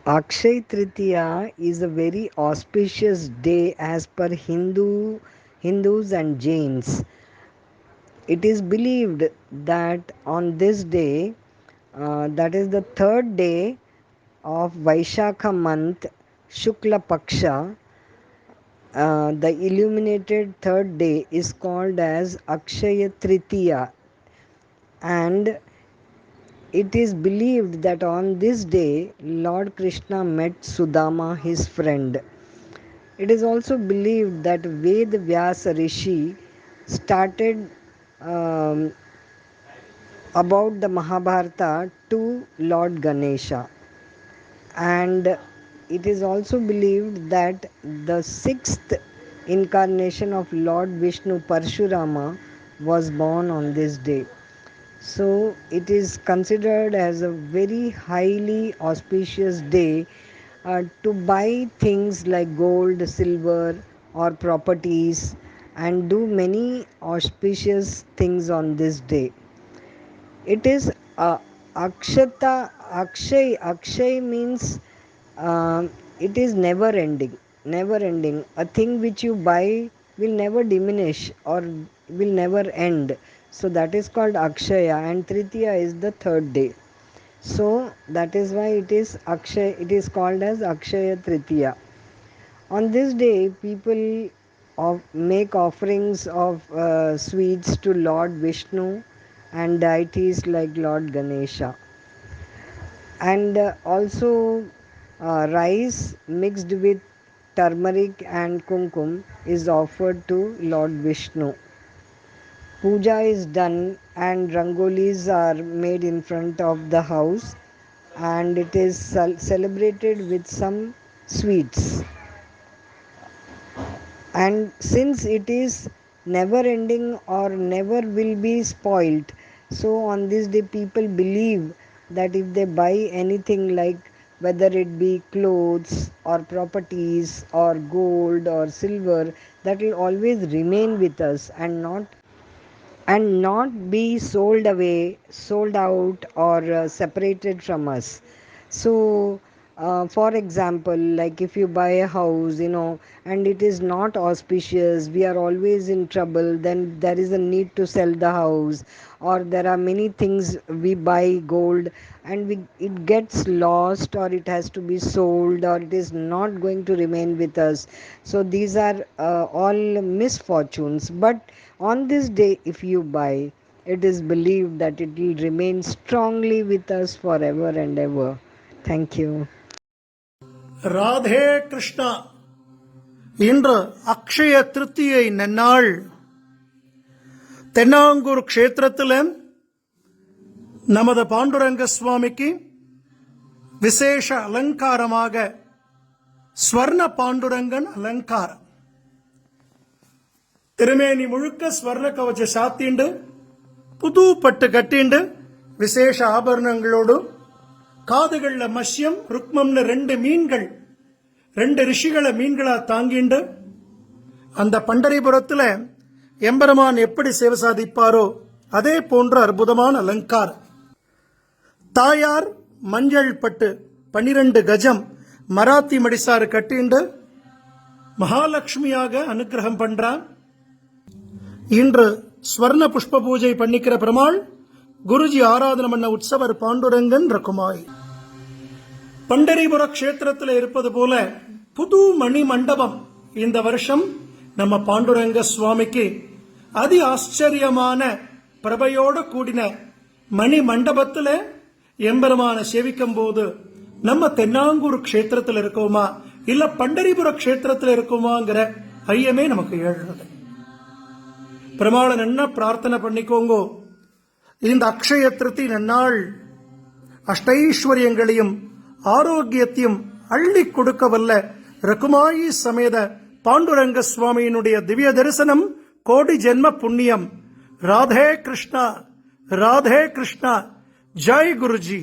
Akshaya Tritiya is a very auspicious day as per Hindus and Jains. It is believed that on this day, that is the third day of Vaishakha month, Shukla Paksha, the illuminated third day is called as Akshaya Tritiya, and it is believed that on this day Lord Krishna met Sudama, his friend. It is also believed that Ved Vyasa Rishi started um, about the Mahabharata to Lord Ganesha, and it is also believed that the sixth incarnation of Lord Vishnu Parshurama was born on this day. So it is considered as a very highly auspicious day to buy things like gold, silver, or properties and do many auspicious things on this day. It is Akshata, Akshay means it is never ending. Never ending. A thing which you buy will never diminish or will never end. So that is called Akshaya, and Tritiya is the third day. So that is why it is Akshay. It is called as Akshaya Tritiya. On this day, people make offerings of sweets to Lord Vishnu and deities like Lord Ganesha, and also rice mixed with turmeric and kumkum is offered to Lord Vishnu. Puja is done and rangolis are made in front of the house, and it is celebrated with some sweets. And since it is never ending or never will be spoilt, so on this day people believe that if they buy anything, like whether it be clothes or properties or gold or silver, that will always remain with us and not be sold away, sold out, or separated from us. So, for example, like if you buy a house, and it is not auspicious, we are always in trouble, then there is a need to sell the house, or there are many things we buy gold and it gets lost, or it has to be sold, or it is not going to remain with us. So, these are all misfortunes. But on this day, if you buy, it is believed that it will remain strongly with us forever and ever. Thank you. Radhe Krishna. இன்று அக்ஷய திருத்தியை நன்னாள். தென்னாங்கூர் க்ஷேத்திரத்தில் நமது பாண்டுரங்க சுவாமிக்கு விசேஷ அலங்காரமாக ஸ்வர்ண பாண்டுரங்கன் அலங்காரம். திருமேனி முழுக்க ஸ்வர்ண கவச்ச சாத்திண்டு புது பட்டு கட்டிண்டு விசேஷ ஆபரணங்களோடு காதுகள்ல மஷ்யம் ருக்மம்னு ரெண்டு மீன்கள், ரெண்டு ரிஷிகளை மீன்களா தாங்கிண்டு அந்த பண்டரிபுரத்தில் எம்பெருமான் எப்படி சேவை சாதிப்பாரோ அதே போன்ற அற்புதமான அலங்காரம். தாயார் மஞ்சள் பட்டு 12 கஜம் மராத்தி மடிசாறு கட்டிண்டு மகாலட்சுமியாக அனுகிரகம் பண்றான். இன்று ஸ்வர்ண புஷ்ப பூஜை பண்ணிக்கிற பெருமாள் குருஜி ஆராதனை பண்ண உற்சவர் பாண்டுரங்கன் ரகுமாய். பண்டரிபுர கஷேத்திரத்தில் இருப்பது போல புது மணி மண்டபம் இந்த வருஷம் நம்ம பாண்டுரங்க சுவாமிக்கு அதி ஆச்சரியமான பிரபையோடு கூடின மணி மண்டபத்தில் எம்பெருமான சேவிக்கும் போது நம்ம தென்னாங்கூர் கஷேத்திரத்தில் இருக்கோமா இல்ல பண்டரிபுர கஷேத்திரத்தில் இருக்கோமாங்கிற ஐயமே நமக்கு எழுது. பெருமாளை என்ன பிரார்த்தனை பண்ணிக்கோங்க. இந்த அக்ஷய திருத்தி நன்னாள் அஷ்டைஸ்வரியங்களையும் ஆரோக்கியத்தையும் அள்ளி கொடுக்க வல்ல ரகுமாயி சமேத பாண்டுரங்க சுவாமியினுடைய திவ்ய தரிசனம் கோடி ஜென்ம புண்ணியம். ராதே கிருஷ்ணா, ராதே கிருஷ்ணா. ஜெய் குருஜி.